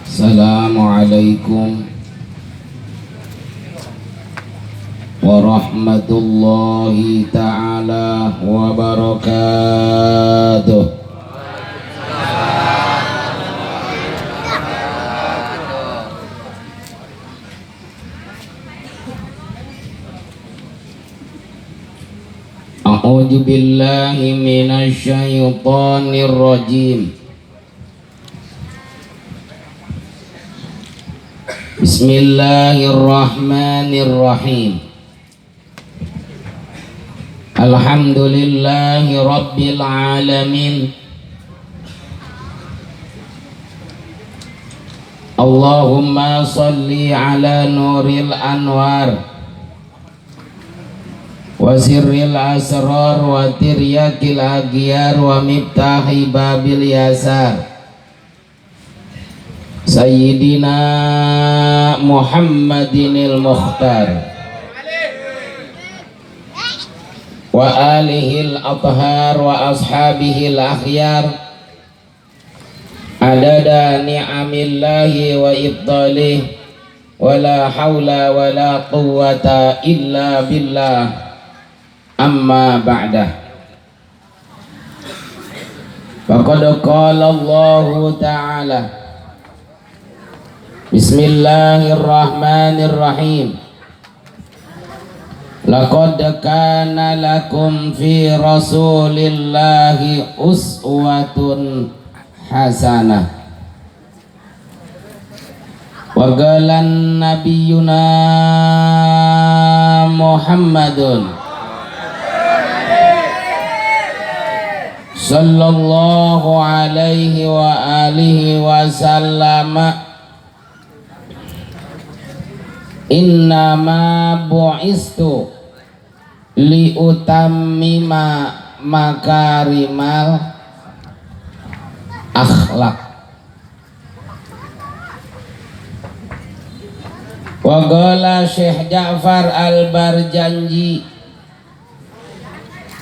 Assalamualaikum warahmatullahi ta'ala wabarakatuh. A'udzu billahi minasy syaithanir rajim. Bismillahirrahmanirrahim. Alhamdulillahi rabbil alamin. Allahumma salli ala nuril anwar wa sirril asrar wa tiryakil aghyar wa miftahi babil yasar Sayyidina Muhammadinil Mukhtar wa alihil athhar wa ashabihil akhyar adada ni'amillahi wa ibtalih wa la hawla wa la quwwata illa billah amma ba'dah. Faqad qala Allahu ta'ala Bismillahirrahmanirrahim. Laqad kana lakum fi rasulillahi uswatun hasanah. Wa qala nabiyyuna Muhammadun sallallahu alaihi wa alihi wa sallama innama bu'istu liutammima makarimal akhlak. Wa qala Syekh Ja'far Al-Barjanji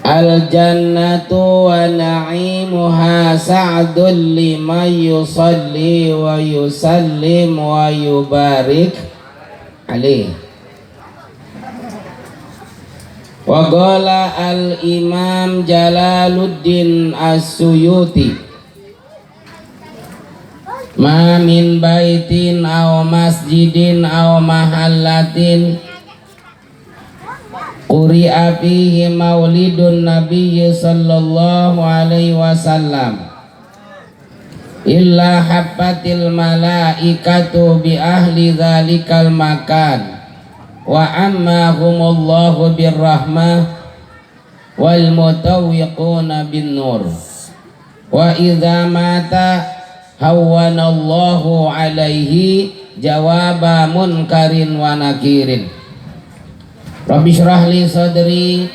al-jannatu wa na'imuha sa'dun liman yusalli wa yusallim wa yubarik alaih. Wa qala al-imam Jalaluddin As-Suyuti ma min baitin aw masjidin aw mahallatin quri'a fihi maulidun nabiyyi sallallahu alaihi wasallam illa habbatil malaikatu bi ahli dzalikal makan wa ammahumullahu birrahmah wal mutawwiquna bin nur wa idza mata hawwanallahu alaihi jawaba munkarin wa nakirin. Rabbi shrah li sadri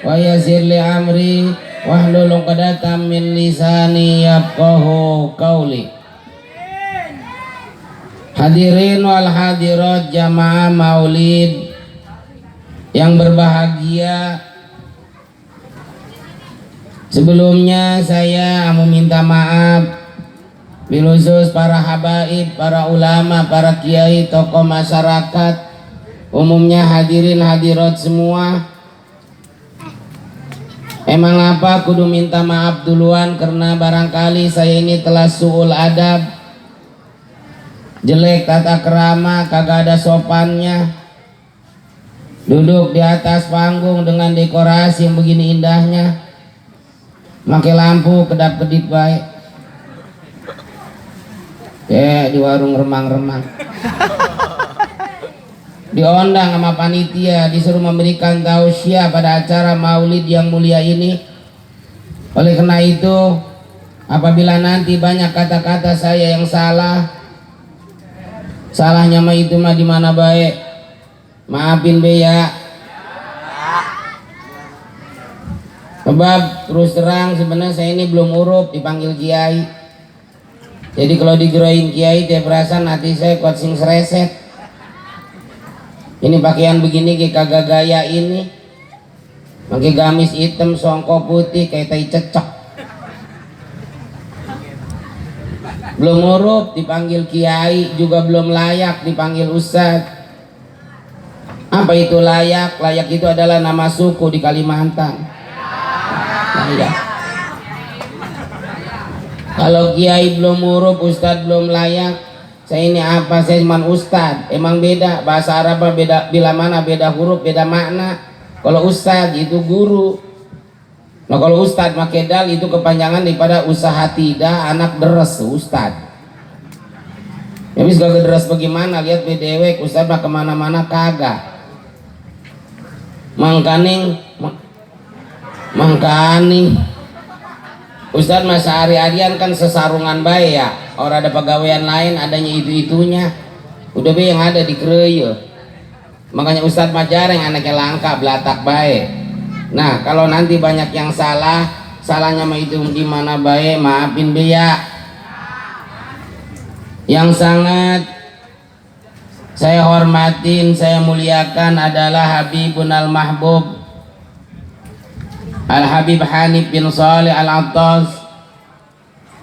wa yassir li amri wahlul 'uqdatam min lisani yafqahu qauli. Hadirin wal hadirat jamaah maulid yang berbahagia, sebelumnya saya meminta maaf bil khusus para habaib, para ulama, para kiai, tokoh masyarakat, umumnya hadirin hadirat semua. Emang apa kudu minta maaf duluan, karena barangkali saya ini telah su'ul adab, jelek tata kerama, kagak ada sopannya, duduk di atas panggung dengan dekorasi yang begini indahnya, pakai lampu kedap-kedip baik, di warung remang-remang, diundang sama panitia, disuruh memberikan tausiah pada acara maulid yang mulia ini. Oleh karena itu, apabila nanti banyak kata-kata saya yang salah, salahnya mah itu mah di mana baik, maafin be ya. Sebab terus terang sebenarnya saya ini belum urut dipanggil kiai. Jadi kalau digeroin kiai, dia perasaan hati saya kuat sing sereset. Ini pakaian begini kayak kagak gaya ini, pakai gamis hitam, songkok putih kayak tai cecok. Belum uruf dipanggil kiai, juga belum layak dipanggil ustad. Apa itu layak? Layak itu adalah nama suku di Kalimantan. Layak. Kalau kiai belum uruf, ustad belum layak, saya ini apa? Saya cuma ustad. Emang beda bahasa Arab, beda bila mana, beda huruf, beda makna. Kalau ustad itu guru. Nah kalau ustad make dal itu kepanjangan daripada usaha tidak anak deres ustad. Ya bis gak deres bagaimana, lihat BDW ustad mah kemana-mana kagak. Mangkaning ustad mah sehari-harian kan sesarungan bae ya. Orang ada pegawaian lain adanya itu-itunya. Udah be yang ada di kreuyeul. Makanya ustad mah jarang anaknya langka belatak bae. Nah kalau nanti banyak yang salah, salahnya mah itu gimana baik, maafin be ya. Yang sangat saya hormatin, saya muliakan adalah Habibun al-Mahbub Al-Habib Hanif bin Salih Al-Attas,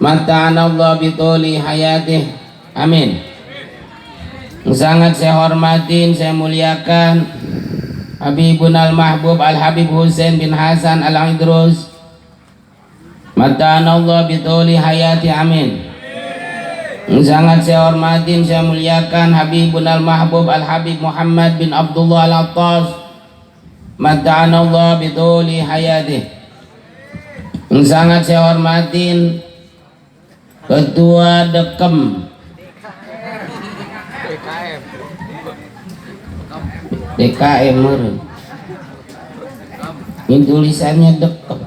mata'ana Allah bituli hayatih, amin. Yang sangat saya hormatin, saya muliakan Habibun al-Mahbub Al-Habib Husain bin Hasan Al-Idrus, mata'ana Allah bituli hayati, amin. Yang sangat saya hormatin, saya muliakan Habibun al-Mahbub Al-Habib Muhammad bin Abdullah Al-Attas, mata'ana Allah bituli hayati. Yang sangat saya hormatin Ketua Dekem DKM meureun. Ini tulisannya Dekem.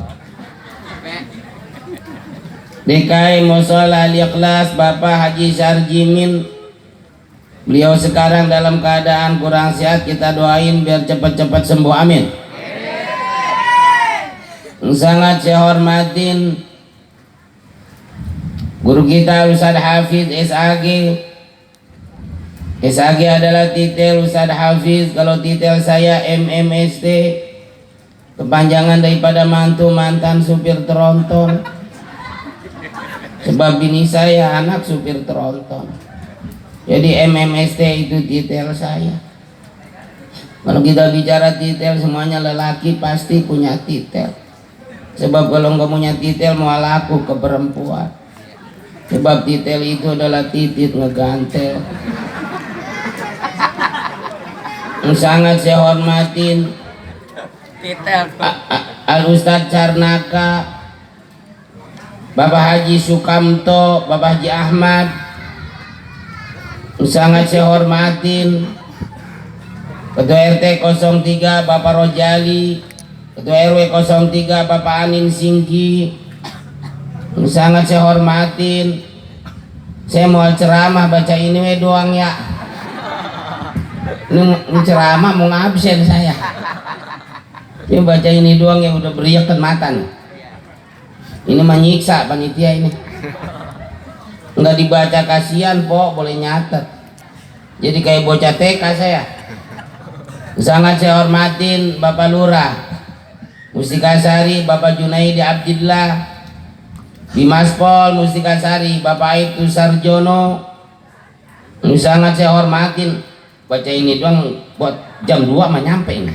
DKM Musola Al-Ikhlas Bapak Haji Sarjimin. Beliau sekarang dalam keadaan kurang sehat, kita doain biar cepat-cepat sembuh, amin. Sangat saya hormatin guru kita Ustadz Hafiz SAG. SAG adalah titel Ustadz Hafiz, kalau titel saya MMST, kepanjangan daripada mantu mantan supir tronton. Sebab bini saya anak supir tronton, jadi MMST itu titel saya. Kalau kita bicara titel, semuanya lelaki pasti punya titel. Sebab kalau nggak punya titel mau laku ke perempuan. Sebab titel itu adalah titit ngegantel. Yang sangat saya hormatin Al Ustadz Carnaka, Bapak Haji Sukamto, Bapak Haji Ahmad. Yang sangat saya hormatin Ketua RT 03 Bapak Rojali, Ketua RW 03 Bapak Anin Singki. Yang sangat saya hormatin, saya mau ceramah baca ini doang ya. Ini ceramah mau ngabsen saya. Ini baca ini doang yang udah beriakan mata nih. Ini menyiksa panitia ini. Nggak dibaca kasihan po, boleh nyatet. Jadi kayak bocah TK saya. Sangat saya hormatin Bapak Lurah Mustikasari, Bapak Junaidi Abdillah, Dimas Pol Mustikasari, Bapak Aibtu Sarjono. Sangat saya hormatin, baca ini doang buat jam 2 mah nyampe ini.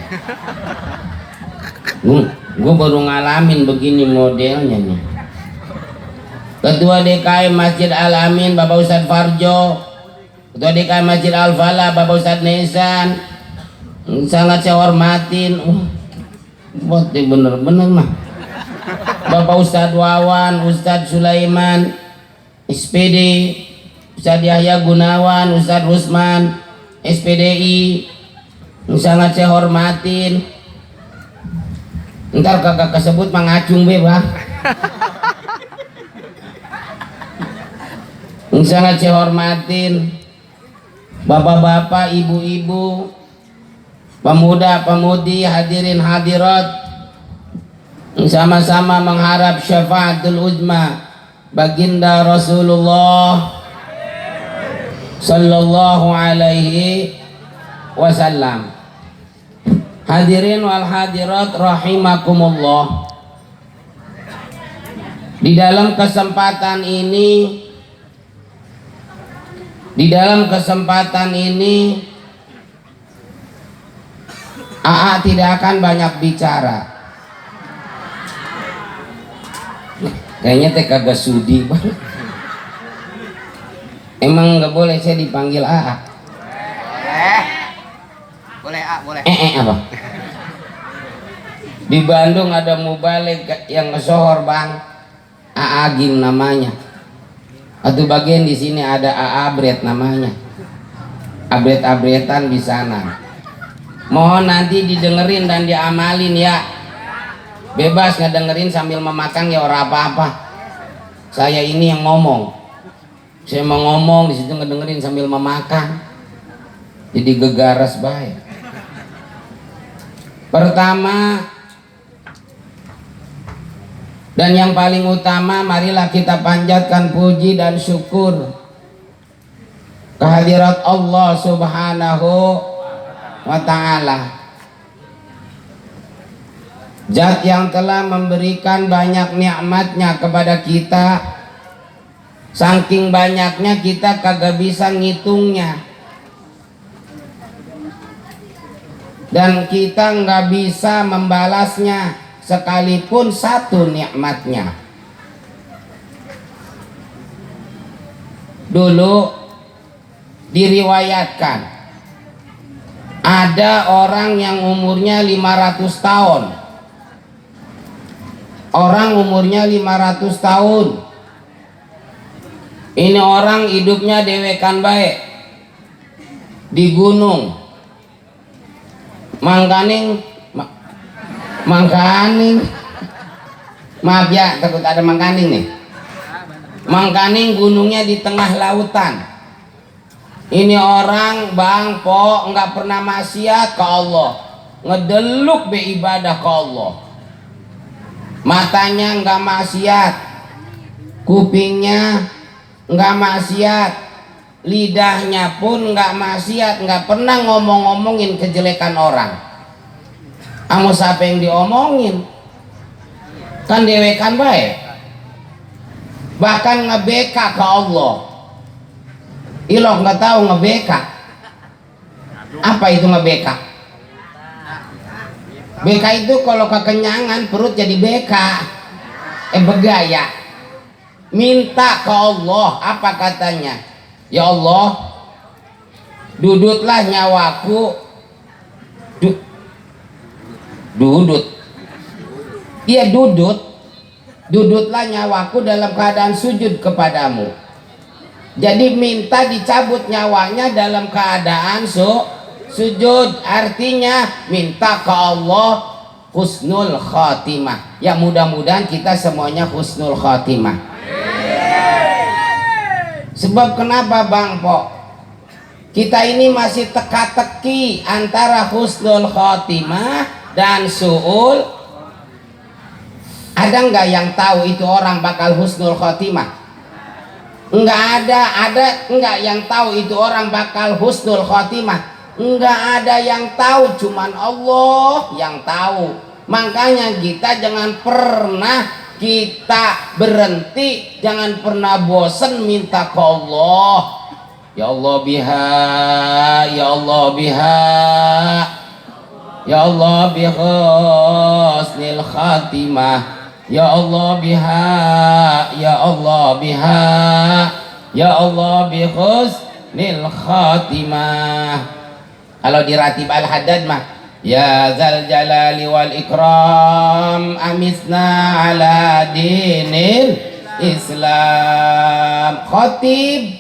Gue baru ngalamin begini modelnya nih. Ketua DKM Masjid Al-Amin Bapak Ustadz Farjo, Ketua DKM Masjid Al-Falah Bapak Ustadz Nesan. Sangat saya hormatin. Buat bener-bener mah Bapak Ustadz Wawan, Ustadz Sulaiman SPD, Ustadz Yahya Gunawan, Ustadz Rusman SPDI. Sangat saya hormatin. Ntar kagak kesebut mangacung be bang. Sangat saya hormatin bapak-bapak, ibu-ibu, pemuda-pemudi, hadirin hadirat, sama-sama mengharap syafaatul uzma baginda Rasulullah sallallahu alaihi wasallam. Hadirin wal hadirat rahimakumullah. Di dalam kesempatan ini Di dalam kesempatan ini AA tidak akan banyak bicara. Kayaknya teh kagak sudi. Emang nggak boleh saya dipanggil AA? Boleh A, boleh. Apa? Di Bandung ada mubalik yang ngesohor bang, AA Gim namanya. Atau bagian di sini ada AA Abret namanya. Abret-abretan di sana. Mohon nanti didengerin dan diamalin ya. Bebas ngedengerin sambil memakang ya ora apa-apa. Saya ini yang ngomong. Saya mau ngomong di situ ngedengerin sambil memakang. Jadi gegaras baik. Pertama dan yang paling utama, marilah kita panjatkan puji dan syukur kehadirat Allah Subhanahu wa ta'ala, Zat yang telah memberikan banyak nikmatnya kepada kita. Saking banyaknya kita kagak bisa ngitungnya, dan kita nggak bisa membalasnya sekalipun satu nikmatnya. Dulu diriwayatkan ada orang yang umurnya 500 tahun. Orang umurnya 500 tahun. Ini orang hidupnya dewekan baik di gunung. Mangkaning, maaf ya, takut ada Mangkaning nih. Mangkaning gunungnya di tengah lautan. Ini orang bang po nggak pernah maksiat ke Allah, ngedeluk beribadah ke Allah. Matanya nggak maksiat, kupingnya nggak maksiat, lidahnya pun nggak maksiat, nggak pernah ngomong-ngomongin kejelekan orang. Amo siapa yang diomongin, kan dewekan baik, bahkan ngebeka ke Allah. Ilok nggak tahu ngebeka apa itu. Ngebeka, beka itu kalau kekenyangan perut jadi beka, begaya. Minta ke Allah, apa katanya? Ya Allah, dudutlah nyawaku. Iya dudutlah nyawaku dalam keadaan sujud kepadamu. Jadi minta dicabut nyawanya dalam keadaan sujud. Artinya minta ke Allah husnul khatimah. Ya mudah-mudahan kita semuanya husnul khatimah. Sebab kenapa bang po, kita ini masih teka-teki antara husnul khatimah dan su'ul. Ada nggak yang tahu itu orang bakal husnul khotimah? Nggak ada. Ada nggak yang tahu itu orang bakal husnul khotimah? Nggak ada yang tahu, cuman Allah yang tahu. Makanya kita jangan pernah kita berhenti, jangan pernah bosan minta ke Allah. Ya Allah biha, ya Allah biha, ya Allah bi husnil khatimah, ya Allah biha, ya Allah biha, ya Allah bi husnil khatimah. Kalau di Ratib Al-Haddad mah ya zal jalali wal ikram amisna ala dinil Islam. Khatib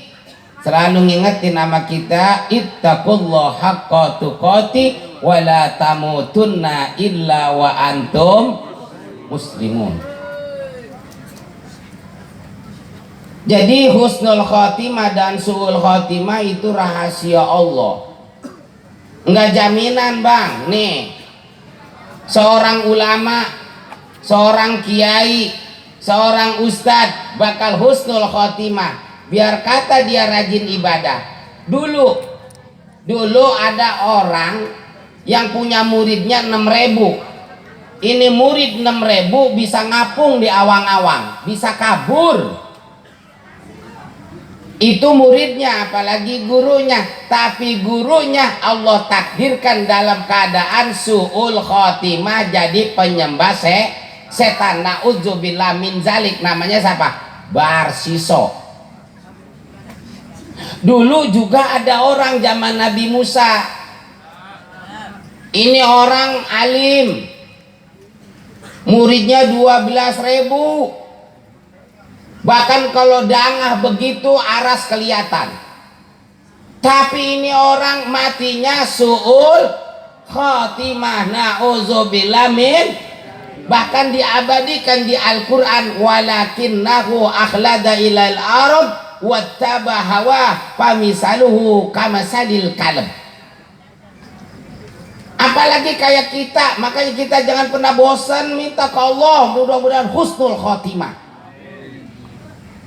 selalu ngingetin nama kita, ittaqullah haqqa tuqati wa la tamutunna illa wa antum muslimun. Jadi husnul khatimah dan su'ul khatimah itu rahasia Allah, enggak jaminan bang. Nih seorang ulama, seorang kiai, seorang ustadz bakal husnul khatimah biar kata dia rajin ibadah. Dulu ada orang yang punya muridnya 6.000. Ini murid 6.000 bisa ngapung di awang-awang, bisa kabur. Itu muridnya, apalagi gurunya. Tapi gurunya Allah takdirkan dalam keadaan su'ul khotimah, jadi penyembah setan. Na'udzubillah min zalik. Namanya siapa? Barsiso. Dulu juga ada orang zaman Nabi Musa. Ini orang alim, muridnya 12.000. Bahkan kalau dangah begitu aras kelihatan. Tapi ini orang matinya su'ul khatimah, na'udzubillah min. Bahkan diabadikan di Al-Quran, walakinnahu akhlada ilal arab wattaba hawa famisaluhu kamasalil kalb. Apalagi kayak kita, makanya kita jangan pernah bosan minta ke Allah, mudah-mudahan husnul khotimah.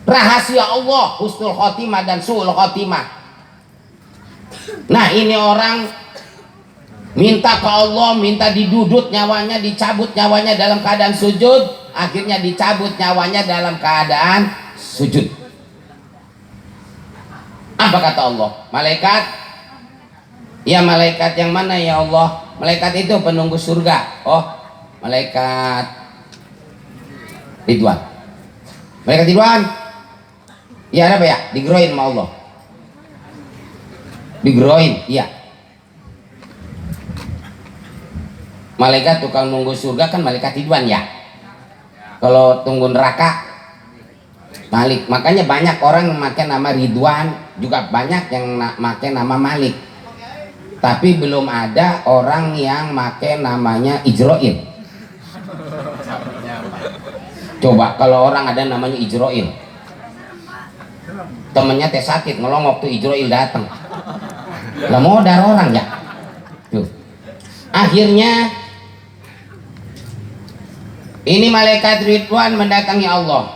Rahasia Allah husnul khotimah dan su'ul khotimah. Nah, ini orang minta ke Allah, minta didudut nyawanya, dicabut nyawanya dalam keadaan sujud, akhirnya dicabut nyawanya dalam keadaan sujud. Apa kata Allah? Malaikat, ya malaikat yang mana ya Allah? Malaikat itu penunggu surga. Oh, malaikat Ridwan. Malaikat Ridwan. Ya ada apa ya? Digeroin sama Allah. Digeroin, iya. Malaikat tukang nunggu surga kan malaikat Ridwan ya. Kalau tunggu neraka Malik. Makanya banyak orang yang pakai nama Ridwan, juga banyak yang pakai nama Malik. Tapi belum ada orang yang pakai namanya Ijroil. Coba kalau orang ada namanya Ijroil, temennya teh sakit ngelongok tuh Ijroil datang, lah modal orang ya. Tuh. Akhirnya ini malaikat Ridwan mendatangi Allah.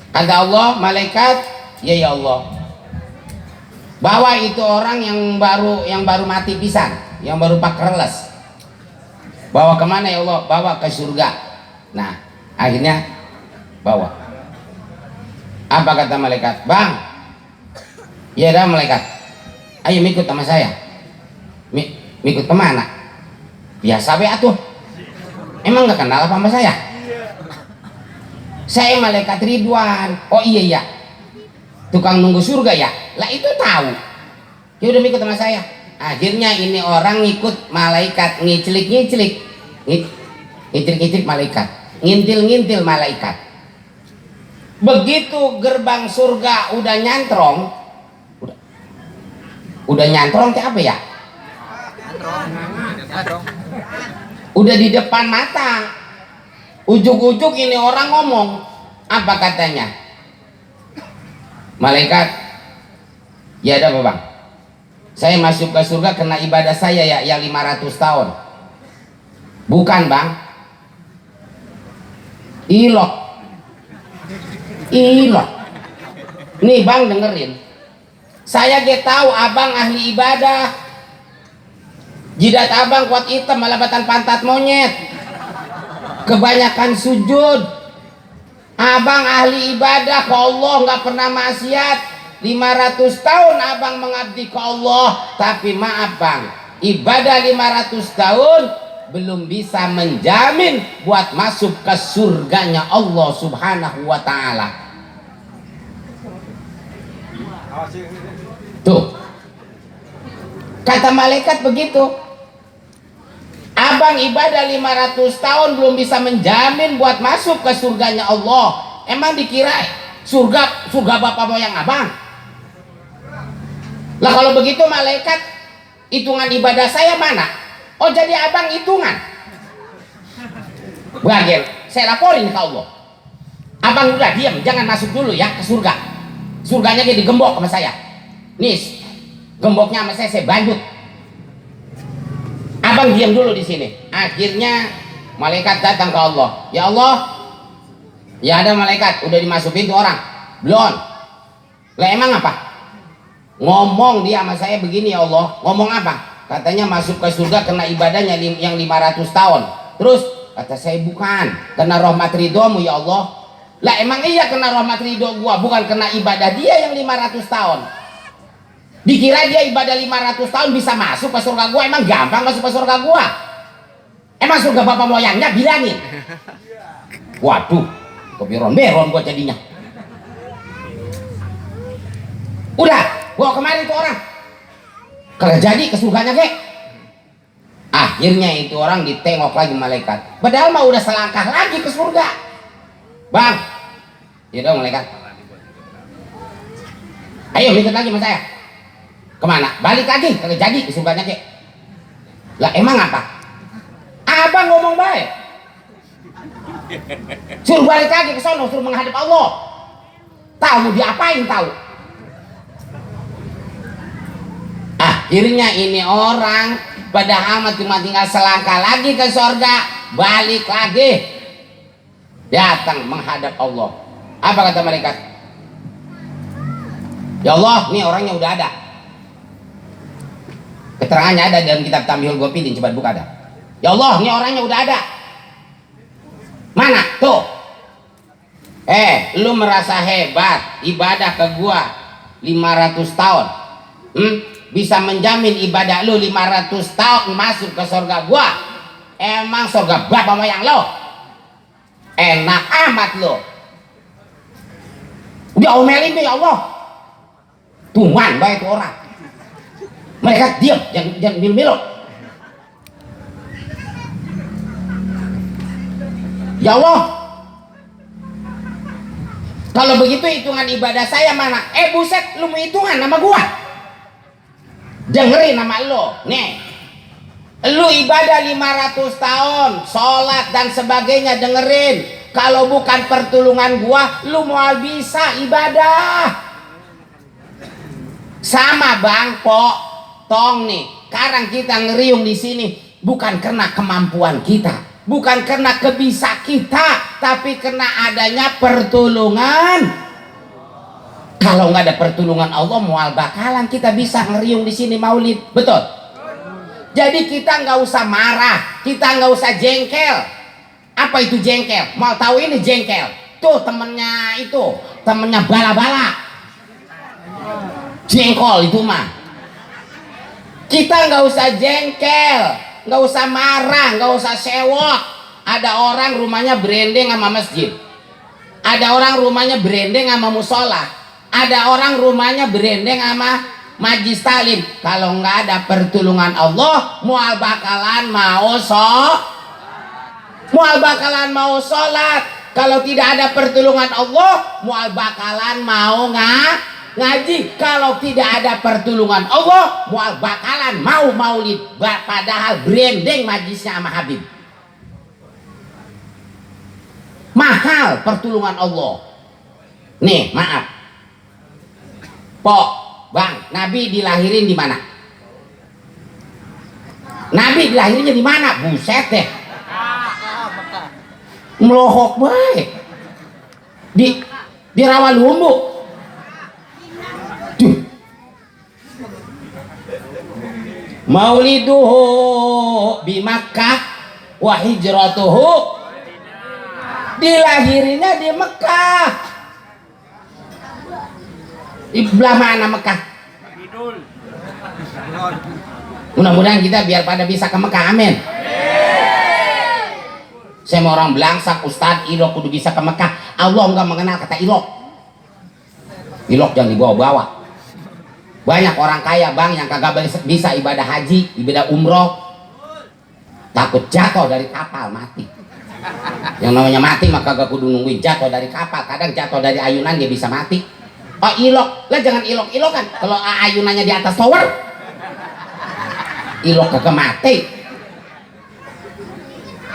Kata Allah, malaikat, ya Allah, bawa itu orang yang baru mati pisan, yang baru pakerles. Bawa kemana ya Allah? Bawa ke surga. Nah, akhirnya bawa. Apa kata malaikat? Bang, ya dah malaikat, ayo ikut sama saya. Ikut kemana? Biasa be atuh. Emang nggak kenal apa sama saya? Saya malaikat Ridwan. Oh iya, tukang nunggu surga ya. Lah itu tahu. Ya udah ikut sama saya. Akhirnya ini orang ngikut malaikat, ngiclik malaikat, ngintil malaikat. Begitu gerbang surga udah nyantrong, udah nyantrong kayak apa ya? Udah di depan mata. Ujuk-ujuk ini orang ngomong. Apa katanya? Malaikat, ya ada apa bang? Saya masuk ke surga karena ibadah saya ya yang 500 tahun. Bukan bang, ilok. Nih bang dengerin, saya ge tahu abang ahli ibadah. Jidat abang kuat hitam malah batan pantat monyet. Kebanyakan sujud. Abang ahli ibadah ke Allah, nggak pernah maksiat. 500 tahun abang mengabdi ke Allah. Tapi maaf bang, ibadah 500 tahun belum bisa menjamin buat masuk ke surganya Allah subhanahu wa ta'ala. Tuh, kata malaikat begitu. Abang ibadah 500 tahun belum bisa menjamin buat masuk ke surganya Allah. Emang dikira surga bapak moyang abang? Lah kalau begitu malaikat, hitungan ibadah saya mana? Oh jadi abang hitungan. Bagian saya laporin ke Allah. Abang udah diam, jangan masuk dulu ya ke surga. Surganya dia digembok sama saya. Nih, gemboknya sama saya bandut. Abang diam dulu di sini. Akhirnya malaikat datang ke Allah. Ya Allah, ya ada malaikat, udah dimasukin tuh orang. Belum. Lah emang apa? Ngomong dia sama saya begini, ya Allah. Ngomong apa? Katanya masuk ke surga karena ibadahnya yang 500 tahun. Terus kata saya bukan, karena rahmat ridhomu ya Allah. Lah emang iya kena rahmat ridho gua, bukan kena ibadah dia yang 500 tahun. Dikira dia ibadah 500 tahun bisa masuk ke surga gua, emang gampang masuk ke surga gua? Emang surga bapak moyangnya bilangin. Waduh, kebiron-beron gua jadinya. Udah, gua kemarin tuh orang kalau jadi ke surganya kek. Akhirnya itu orang ditengok lagi malaikat. Padahal mah udah selangkah lagi ke surga. Bang, ya dong malaikat. Ayo ikut lagi sama saya. Kemana? Balik lagi kalau jadi ke surganya kek. Lah emang apa? Abang ngomong baik. Suruh balik lagi ke sono, suruh menghadap Allah. Tahu mau diapain tahu? Akhirnya ini orang padahal cuma tinggal selangkah lagi ke surga, balik lagi datang menghadap Allah. Apa kata malaikat? Ya Allah, nih orangnya udah ada. Keterangannya ada dalam kitab Tamyul Gopidin, coba buka ada. Ya Allah, nih orangnya udah ada. Mana? Tuh. Lu merasa hebat ibadah ke gua 500 tahun. Bisa menjamin ibadah lu 500 tahun masuk ke surga gua. Emang surga bapak moyang lo? Enak amat lo. Udah omelin deh ya Allah. Tuhan baik orang. Mereka diam, jangan mil-mil. Ya Allah, kalau begitu hitungan ibadah saya mana? Buset, lu mau hitungan nama gua? Dengerin nama lo, nih. Lu ibadah 500 tahun, sholat dan sebagainya, dengerin. Kalau bukan pertolongan gua, lu mau bisa ibadah. Sama bang, tong nih. Sekarang kita ngeriung di sini bukan karena kemampuan kita, bukan karena kebisa kita, tapi karena adanya pertolongan. Kalau nggak ada pertolongan Allah, mual bakalan kita bisa ngeriung di sini maulid, betul? Jadi kita nggak usah marah, kita nggak usah jengkel. Apa itu jengkel? Mau tahu ini jengkel? Tuh temennya bala-bala. Jengkol itu mah. Kita nggak usah jengkel, nggak usah marah, nggak usah sewok. Ada orang rumahnya branding sama masjid, ada orang rumahnya branding sama musola, ada orang rumahnya branding sama majlis talim. Kalau nggak ada pertolongan Allah, mual bakalan mau sholat. Kalau tidak ada pertolongan Allah, mual bakalan mau ngaji. Kalau tidak ada pertolongan Allah, mual bakalan mau maulid. Padahal branding majlisnya sama Habib. Mahal pertolongan Allah. Nih, maaf. Bang, Nabi dilahirin di mana? Nabi dilahirinnya di mana? Buset deh. Melohok baik. Di Rawalumbu. Mauliduhu bi Makkah wa hijratuhu, dilahirinya di Mekah. Di belah mana Mekah? Mudah-mudahan kita biar pada bisa ke Mekah, amin. Saya mau orang belangsak, Ustadz ilok kudu bisa ke Mekah. Allah enggak mengenal kata ilok. Ilok jangan dibawa-bawa. Banyak orang kaya bang yang kagak bisa ibadah haji, ibadah umroh, takut jatuh dari kapal mati. Yang namanya mati maka kagak kudu nungguin jatuh dari kapal, kadang jatuh dari ayunan dia bisa mati. Oh ilok, lah jangan ilok-ilokan. Kalau ayunannya di atas tower, ilok kagak mati.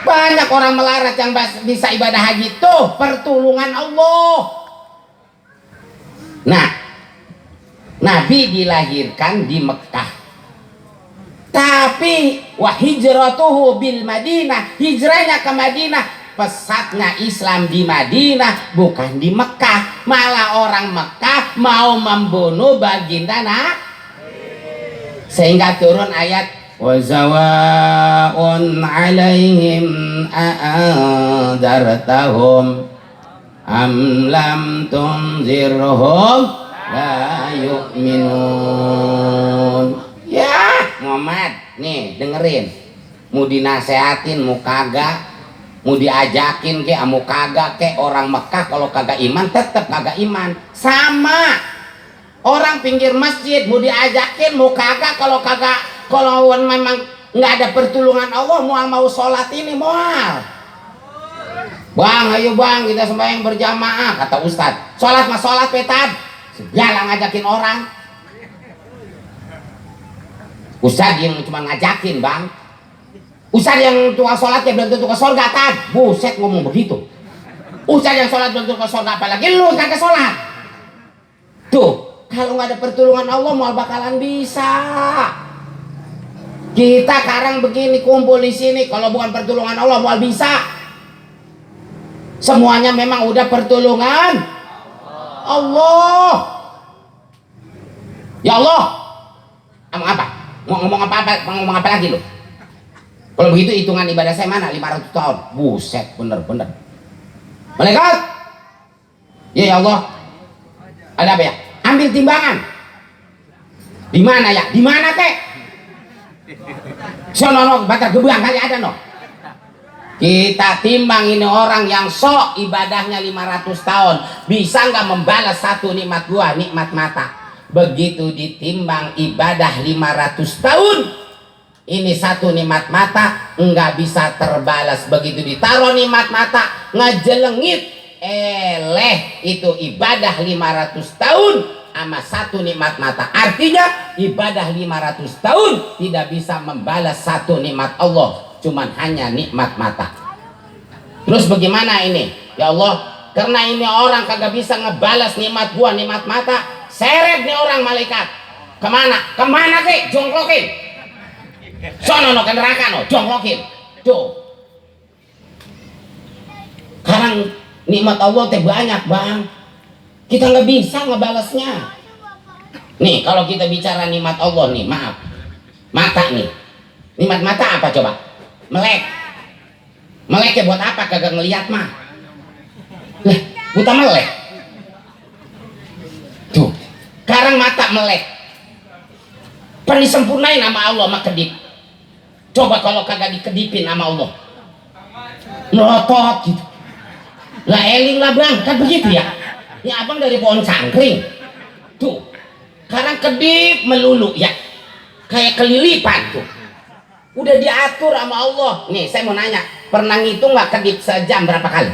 Banyak orang melarat yang bisa ibadah haji tuh pertolongan Allah. Nah, Nabi dilahirkan di Mekah, tapi wa hijratuhu bil Madinah, hijrahnya ke Madinah, pesatnya Islam di Madinah bukan di Mekah. Malah orang Mekah mau membunuh baginda sehingga turun ayat wa zawaun alaihim a'adartahum am lam tunzirhum la yu'minun. Ya Muhammad nih dengerin, mau dinasehatin mau kagak, mau diajakin ke mau kagak, ke orang Mekah kalau kagak iman tetap kagak iman. Sama orang pinggir masjid mau diajakin mau kagak, kalau kagak, kalau memang nggak ada pertolongan Allah mau sholat ini mual. Bang, ayo bang kita sembahyang berjamaah, kata Ustadz. Sholat mah sholat petad, segala ngajakin orang. Ustadz yang cuma ngajakin bang, Ustadz yang tukang sholatnya belum tentu ke surga tad. Buset ngomong begitu. Ustadz yang sholat belum tentu ke surga, apalagi lu kagak sholat. Tuh, kalau nggak ada pertolongan Allah mau bakalan bisa. Kita sekarang begini kumpul di sini, kalau bukan pertolongan Allah mau bisa. Semuanya memang udah pertolongan Allah. Ya Allah, ngomong apa? Mau ngomong apa lagi lu? Kalau begitu hitungan ibadah saya mana? 500 tahun. Buset, bener-bener. Malaikat, ya Allah, ada apa ya? Ambil timbangan. Di mana ya? Di mana kek? Sono batar gebuang kali ada no. Kita timbang ini orang yang sok ibadahnya 500 tahun, bisa nggak membalas satu nikmat gua, nikmat mata. Begitu ditimbang ibadah 500 tahun, ini satu nikmat mata nggak bisa terbalas. Begitu ditaruh nikmat mata ngejelengit, itu ibadah 500 tahun sama satu nikmat mata. Artinya ibadah 500 tahun tidak bisa membalas satu nikmat Allah, cuman hanya nikmat mata. Terus bagaimana ini? Ya Allah, karena ini orang kagak bisa ngebalas nikmat gua, nikmat mata, seret nih orang malaikat. Kemana sih? Jongklokin. Sono no ke neraka no, jongklokin. Tuh. Sekarang nikmat Allah teh banyak bang, kita nggak bisa ngebalasnya. Nih kalau kita bicara nikmat Allah nih, maaf, mata nih, nikmat mata apa coba? Melek. Meleknya buat apa? Kagak ngeliat mah. Lah, buta melek. Tuh, sekarang mata melek. Pan disempurnain sama Allah sama kedip. Coba kalau kagak dikedipin sama Allah, melotot gitu. Lah eling lah bang, kan begitu ya. Ya abang dari pohon cangkring. Tuh, sekarang kedip melulu ya, kayak kelilipan tuh. Udah diatur sama Allah. Nih saya mau nanya, pernah ngitung nggak kedip sejam berapa kali?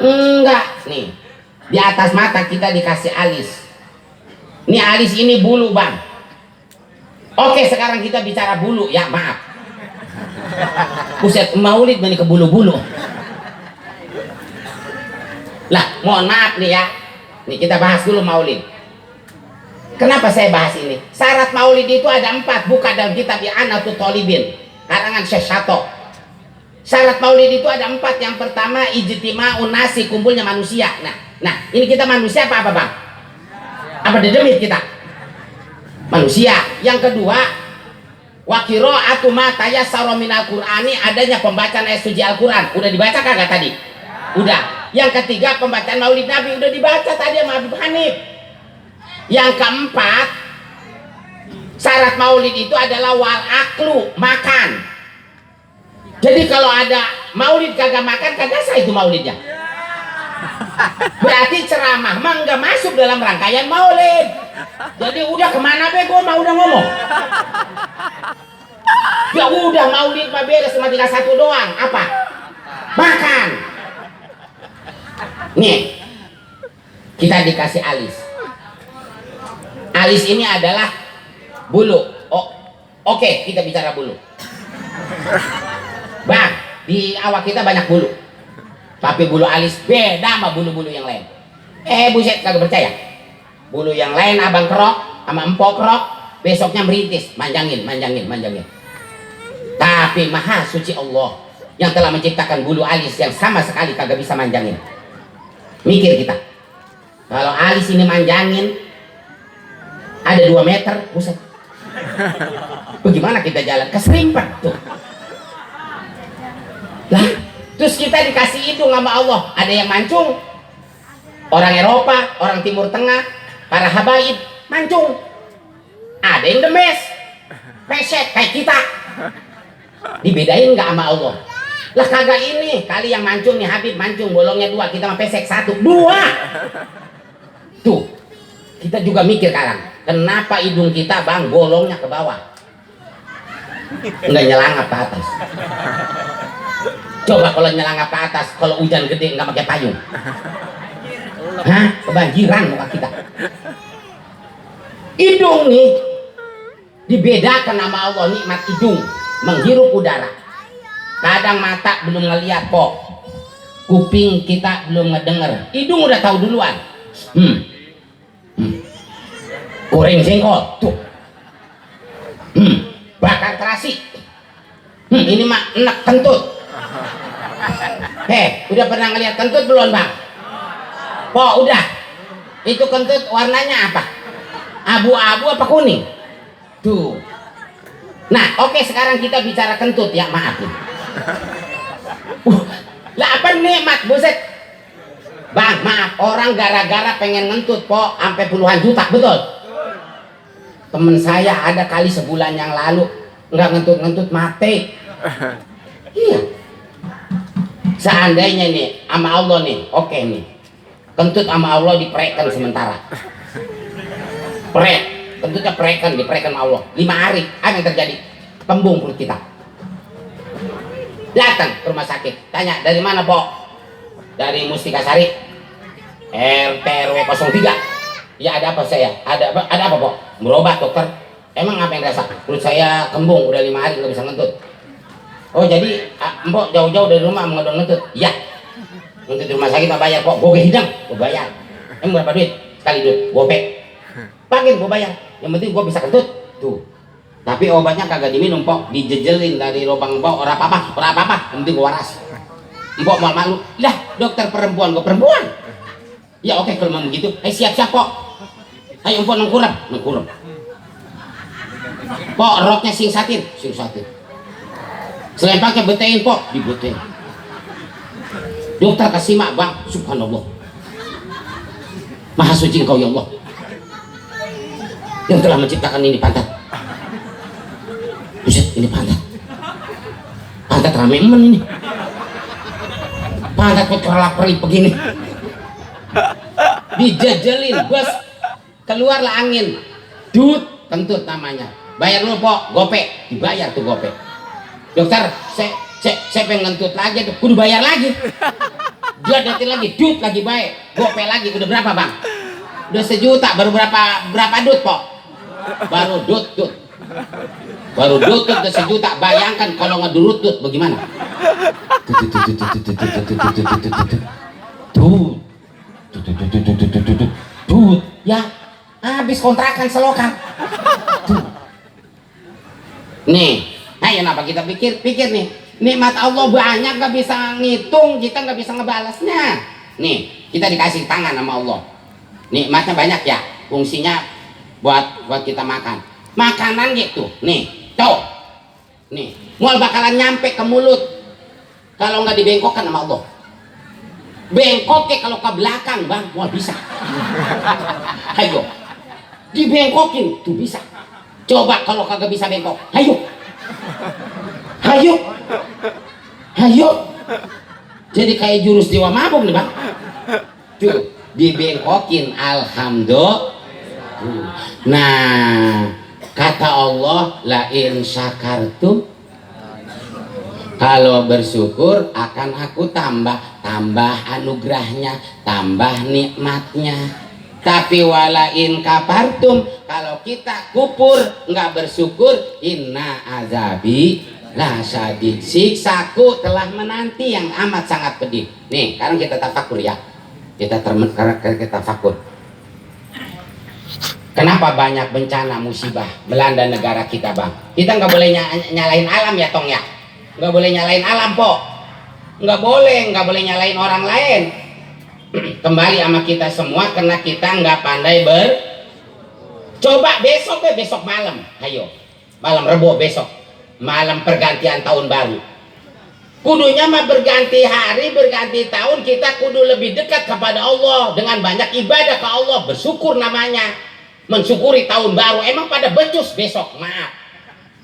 Enggak. Nih di atas mata kita dikasih alis. Nih alis ini bulu bang. Oke sekarang kita bicara bulu ya, maaf. Buset, maulid ini ke bulu-bulu. Lah mohon maaf nih ya. Nih kita bahas dulu maulid. Kenapa saya bahas ini? Syarat maulid itu ada 4, buka dalam kitab I'anatul Thalibin karangan Syekh Sato. Syarat maulid itu ada 4. Yang pertama ijtima'un nasi, kumpulnya manusia. Nah ini kita manusia apa bang? Apa dedemit kita? Manusia. Yang kedua wa qira'atu ma tayassara minal Qur'ani, adanya pembacaan ayat suci Al-Quran. Udah dibaca kagak tadi? Udah. Yang ketiga pembacaan maulid Nabi, udah dibaca tadi sama Habib Hanif. Yang keempat, syarat maulid itu adalah wal aklu, makan. Jadi kalau ada maulid kagak makan, kagak sah itu maulidnya. Berarti ceramah mah nggak masuk dalam rangkaian maulid. Jadi udah kemana be, gua mah udah ngomong. Ya udah maulid mah beres, cuma tinggal satu doang, apa? Makan. Nih, kita dikasih alis. Alis ini adalah bulu. Oke, kita bicara bulu. Bang, di awak kita banyak bulu. Tapi bulu alis beda sama bulu-bulu yang lain. Buset, kagak percaya. Bulu yang lain abang kerok sama empok kerok, besoknya merintis, manjangin. Tapi maha suci Allah yang telah menciptakan bulu alis yang sama sekali kagak bisa manjangin. Mikir kita, kalau alis ini manjangin ada 2 meter, buset. Bagaimana kita jalan? Keserimpet tuh. Lah, Terus kita dikasih hidung sama Allah. Ada yang mancung, orang Eropa, orang Timur Tengah, para habaib mancung. Ada yang demes, pesek kayak kita. Dibedain nggak sama Allah? Lah kagak, ini kali yang mancung nih Habib mancung bolongnya 2, kita mah pesek 1, 2. Tuh, kita juga mikir sekarang, kenapa hidung kita bang bolongnya ke bawah, nggak nyelangap ke atas? Coba kalau nyelangap ke atas, kalau hujan gede nggak pakai payung, hah? Kebanjiran muka kita. Hidung nih dibedakan sama Allah, nikmat hidung, menghirup udara. Kadang mata belum ngeliat kok, kuping kita belum ngedenger, hidung udah tahu duluan. Goreng jengkol tuh, bakar terasi, ini mah enak kentut. Udah pernah ngeliat kentut belum bang? Udah. Itu kentut warnanya apa? Abu-abu apa kuning? Tuh. Nah, oke, sekarang kita bicara kentut ya, maaf nih. Lah apa nikmat, buset. Bang, maaf, orang gara-gara pengen ngentut sampai puluhan juta, betul? Temen saya ada kali sebulan yang lalu nggak ngentut-ngentut mati. Iya. Seandainya nih sama Allah nih, oke nih, kentut sama Allah diprekan sementara. Prek, kentutnya prekan, diprekan sama Allah 5 hari, apa yang terjadi? Kembung perut kita. Datang ke rumah sakit, tanya dari mana dari Mustika Sari, RT RW 03. Ya ada apa saya? Ada apa Berobat dokter. Emang apa yang rasa? Perut saya kembung, udah 5 hari nggak bisa ngentut. Oh jadi mbok jauh-jauh dari rumah mau ngentut? Iya. Ngentut di rumah sakit tak bayar kok, gue hidang, gue bayar. Emang berapa duit? Sekali duit, gope. Pagin gue bayar. Yang penting gue bisa kentut. Tuh. Tapi obatnya kagak diminum dijejelin dari lubang ora apa-apa, yang penting gue waras. Mbok malu-malu, lah dokter perempuan, gue perempuan. Ya oke kalau mau begitu, siap-siap ayo empok nengkurem. Roknya singsatin. Selempaknya betein dibetein. Dokter kasih mak bang, subhanallah. Maha suci engkau ya Allah, yang telah menciptakan ini pantat. Buset, ini pantat rame ini. Pantat kok kerlap-kerlip begini. Dijejelin, bos. Keluarlah angin. Dut, kentut namanya. Bayar dulu gope. Dibayar tuh gope. Dokter, saya pengen ngentut lagi tuh. Kudu bayar lagi. Dia datin lagi, dut lagi baik. Gope lagi, udah berapa bang? Udah 1 juta, baru berapa dut Baru dut. Baru dut udah 1 juta. Bayangkan kalau ngedurut dut bagaimana? Dut. Ya, habis kontrakan selokan. Nih, ayo kenapa kita pikir nih, nikmat Allah banyak gak bisa ngitung, kita gak bisa ngebalasnya. Nih, kita dikasih tangan sama Allah. Nikmatnya banyak ya, fungsinya buat kita makan. Makanan gitu, nih, tuh. Nih, mual bakalan nyampe ke mulut kalau nggak dibengkokkan sama Allah. Bengkoknya kalau ke belakang bang, mual bisa. Ayo, dibengkokin tuh bisa. Coba kalau kagak bisa bengkok, ayo. Jadi kayak jurus dewa mabuk nih bang. Tuh, dibengkokin, alhamdulillah. Nah, kata Allah, la in syakartum, kalau bersyukur akan aku tambah anugerahnya, tambah nikmatnya. Tapi walain kafartum, kalau kita kupur nggak bersyukur, inna azabi la syadid, siksaku telah menanti yang amat sangat pedih. Nih sekarang kita tafakur ya, kita tafakur. Kenapa banyak bencana musibah melanda negara kita bang? Kita nggak boleh nyalain alam ya tong ya, nggak boleh nyalain alam nggak boleh nyalain orang lain. Kembali sama kita semua karena kita nggak pandai coba besok malam, ayo malam Rebo besok, malam pergantian tahun baru, Kudunya mah berganti hari, berganti tahun kita kudu lebih dekat kepada Allah dengan banyak ibadah ke Allah, bersyukur namanya. Mensyukuri tahun baru. Emang pada becus besok, maaf.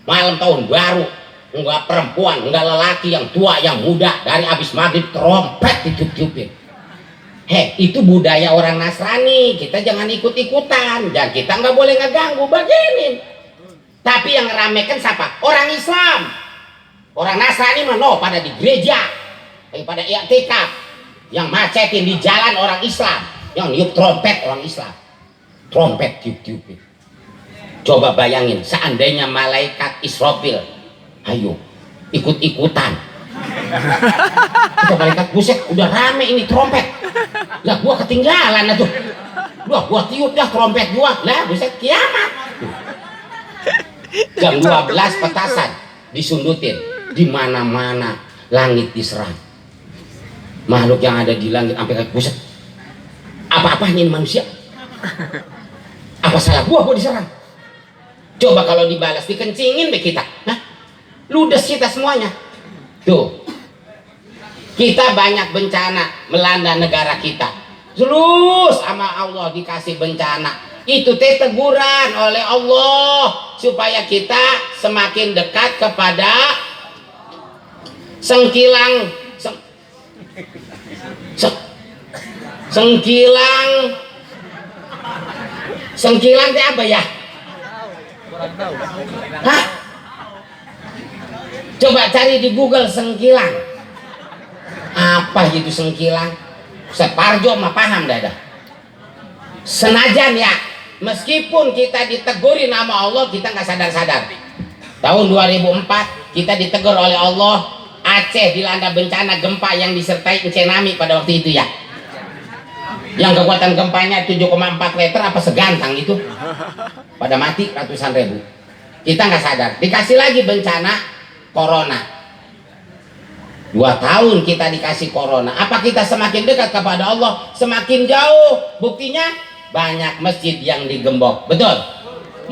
Malam tahun baru, enggak perempuan, enggak lelaki, yang tua, yang muda, dari habis maghrib trompet ditiup-tiupin. Itu budaya orang Nasrani, kita jangan ikut-ikutan, dan kita nggak boleh ngeganggu begini. Tapi yang ngeramekan siapa? Orang Islam. Orang Nasrani mah no, pada di gereja, pada i'tikaf. Yang macetin di jalan orang Islam, yang niup trompet orang Islam, trompet tiup-tiupin. Coba bayangin, seandainya malaikat Israfil, ayo ikut-ikutan. Kita malaikat, buset, udah rame ini trompet. Lah gua ketinggalan atuh. Gua tiup dah trompet gua. Lah buset, kiamat. Jam 12 petasan disundutin. Di mana-mana langit diserang. Makhluk yang ada di langit sampai kayak buset. Apa-apanya ini manusia? Apa salah gua diserang? Coba kalau dibalas dikencingin be kita. Hah? Ludes kita semuanya. Tuh. Kita banyak bencana melanda negara kita. Terus sama Allah dikasih bencana. Itu teh teguran oleh Allah supaya kita semakin dekat kepada sengkilang sengkilang teh apa ya? Hah? Coba cari di Google sengkilang. Apa itu sengkilang? Separjo mah paham dah. Senajan ya, meskipun kita ditegurin nama Allah, kita nggak sadar-sadar. Tahun 2004 kita ditegur oleh Allah, Aceh dilanda bencana gempa yang disertai tsunami pada waktu itu ya. Yang kekuatan gempanya 7,4 meter apa segantang itu. Pada mati ratusan ribu. Kita nggak sadar. Dikasih lagi bencana corona. 2 tahun kita dikasih corona. Apa kita semakin dekat kepada Allah? Semakin jauh. Buktinya banyak masjid yang digembok. Betul?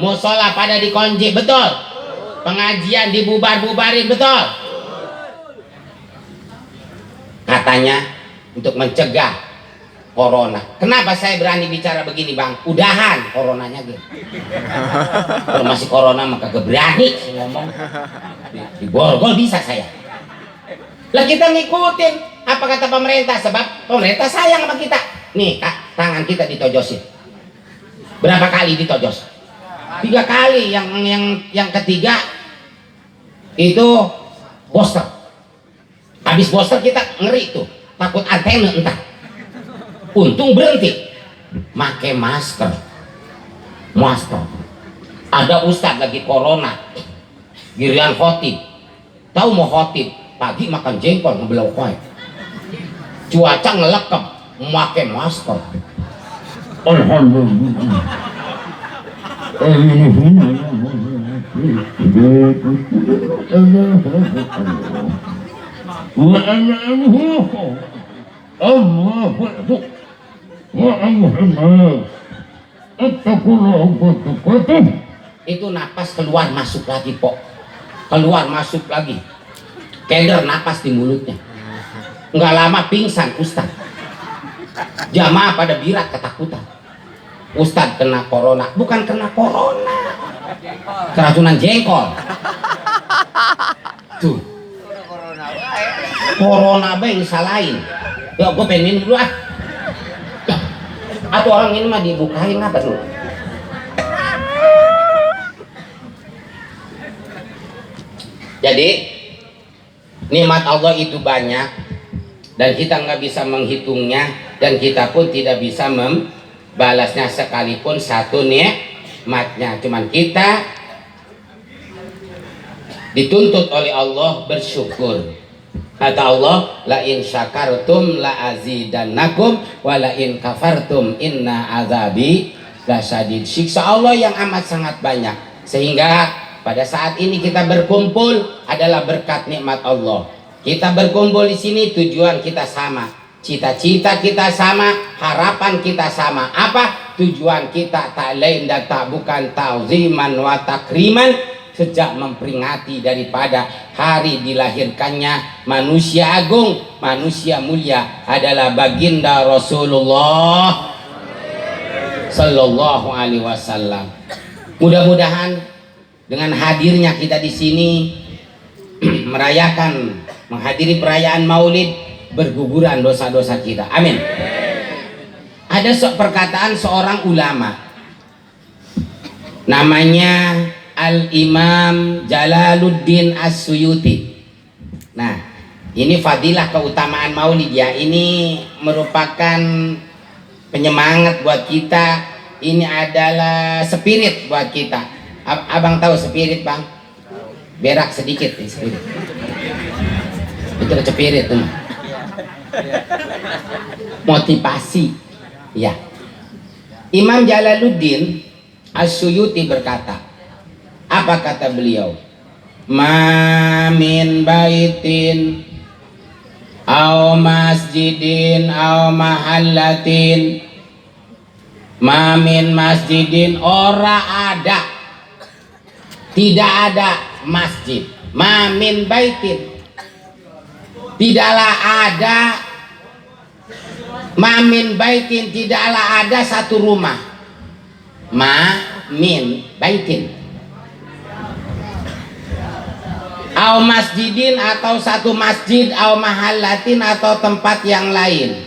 Musola pada dikunci. Betul? Pengajian dibubar-bubarin. Betul? Katanya untuk mencegah corona. Kenapa saya berani bicara begini bang? Udahan coronanya gitu. Kalau masih corona maka kagak berani saya ngomong. Di borgol bisa saya. Lah kita ngikutin apa kata pemerintah, sebab pemerintah sayang sama kita. Nih kak, tangan kita ditojosin. Berapa kali ditojos? 3 kali. Yang ketiga itu booster. Habis booster kita ngeri tuh, takut antena entah. Untung berhenti. Make masker. Ada ustadz lagi corona, giliran khotib. Tahu mau khotib, pagi makan jengkol ngebelau kue. Cuaca ngelekep, make masker. Alhamdulillah. Itu napas keluar masuk lagi pok, keluar masuk lagi, keder napas di mulutnya. Nggak lama pingsan ustad. Jamaah pada birat ketakutan. Ustad kena corona. Bukan kena corona, keracunan jengkol. Tuh corona apa yang disalahin? Ya gue pengen minum dulu ah. Atau orang ini mah dibukain apa tuh? Jadi nikmat Allah itu banyak dan kita nggak bisa menghitungnya, dan kita pun tidak bisa membalasnya sekalipun satu nikmatnya. Cuman kita dituntut oleh Allah bersyukur. Kata Allah, la in syakartum la azidannakum wa la in kafartum inna azabi lasyadid. Siksa Allah yang amat sangat banyak. Sehingga pada saat ini kita berkumpul adalah berkat nikmat Allah. Kita berkumpul di sini tujuan kita sama, cita-cita kita sama, harapan kita sama. Apa tujuan kita? Tak lain dan tak bukan ta'ziman wa takriman sejak memperingati daripada hari dilahirkannya manusia agung, manusia mulia adalah baginda Rasulullah Sallallahu Alaihi Wasallam. Mudah-mudahan dengan hadirnya kita di sini merayakan, menghadiri perayaan Maulid, berguguran dosa-dosa kita. Amin. Ada perkataan seorang ulama, namanya Al-Imam Jalaluddin As-Suyuti. Nah, ini fadilah keutamaan Maulid ya. Ini merupakan penyemangat buat kita. Ini adalah spirit buat kita. Abang tahu spirit, Bang? Berak sedikit nih spirit. Itu spirit tuh. Motivasi. Ya. Imam Jalaluddin As-Suyuti berkata, apa kata beliau? Ma min baitin aw masjidin aw mahallatin, ma min masjidin, ora ada, tidak ada masjid, ma min baitin, tidaklah ada, ma min baitin, tidaklah ada satu rumah, ma min baitin, au masjidin, atau satu masjid, au mahallatin, atau tempat yang lain,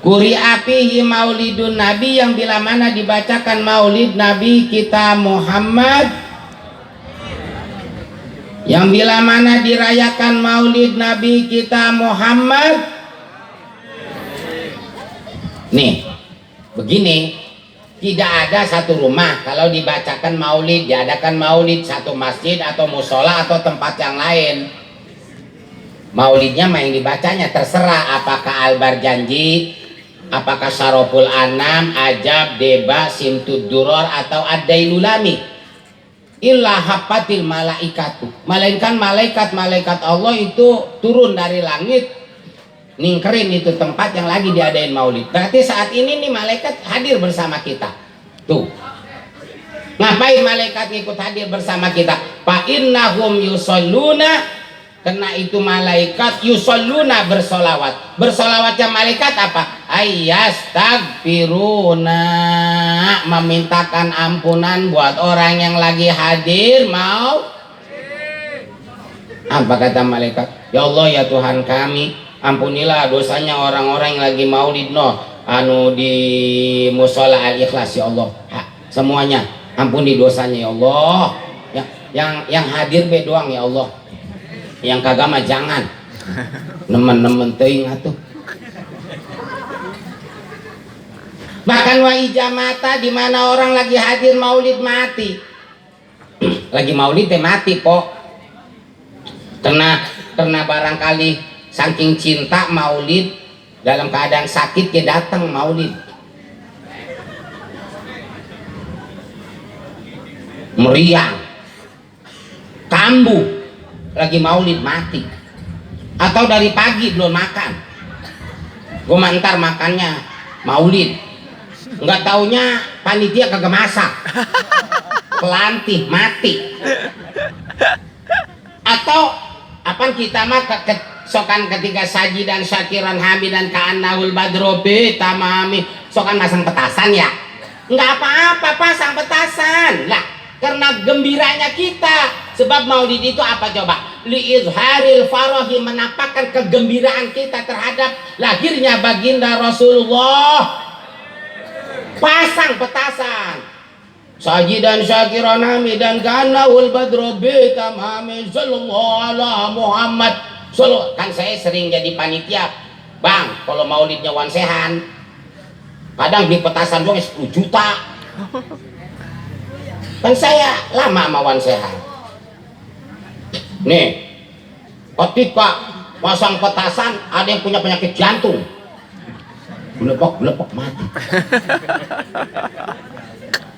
quri'a fihi maulidun nabi, yang bila mana dibacakan maulid nabi kita Muhammad, yang bila mana dirayakan maulid nabi kita Muhammad. Nih begini, tidak ada satu rumah kalau dibacakan maulid, diadakan maulid, satu masjid atau musola atau tempat yang lain. Maulidnya mah yang dibacanya terserah, apakah Al-Barjanji, apakah Syaroful Anam, Ajab, Deba, Simtud Duror, atau Ad-Dailulami. Illa hafatil malaikatu, melainkan malaikat Allah itu turun dari langit, ningkerin itu tempat yang lagi diadain maulid. Berarti saat ini nih malaikat hadir bersama kita. Tuh, ngapain malaikat ikut hadir bersama kita? Fa innahum yusalluna, karena itu malaikat yusalluna, bersolawat. Bersolawatnya malaikat apa? Ayyastagfiruna, memintakan ampunan buat orang yang lagi hadir mau. Apa kata malaikat? Ya Allah, ya Tuhan kami, ampunilah dosanya orang-orang yang lagi maulid anu di musola Al-Ikhlas ya Allah. Semuanya ampuni dosanya ya Allah. Yang hadir be doang ya Allah. Yang kagak mah jangan. Nemen-nemen teuing atuh. Bahkan wa ijamata, di mana orang lagi hadir maulid mati. Lagi maulid teh mati, po. Karena barangkali saking cinta maulid, dalam keadaan sakit dia datang maulid, meriang, kambuh, lagi maulid mati. Atau dari pagi belum makan, gue mantar makannya maulid, nggak taunya panitia kagak masak, pelantih mati. Atau apa kita mah sokan ketika saji dan syakiran hamidan ka'annahul badrobe tamami, sokan masang petasan ya, nggak apa-apa pasang petasan lah, karena gembiranya kita. Sebab maulid itu apa coba? Liizharil farahi, menampakkan kegembiraan kita terhadap lahirnya baginda Rasulullah. Pasang petasan, saji dan syakiran hamidan ka'annahul badrobe tamami sallallahu ala Muhammad. Solo. Kan saya sering jadi panitia, Bang, kalau maulidnya Wansehan, kadang beli petasan doang 10 juta. Kan saya lama sama Wansehan. Nih, ketika pasang petasan, ada yang punya penyakit jantung, belepok mati.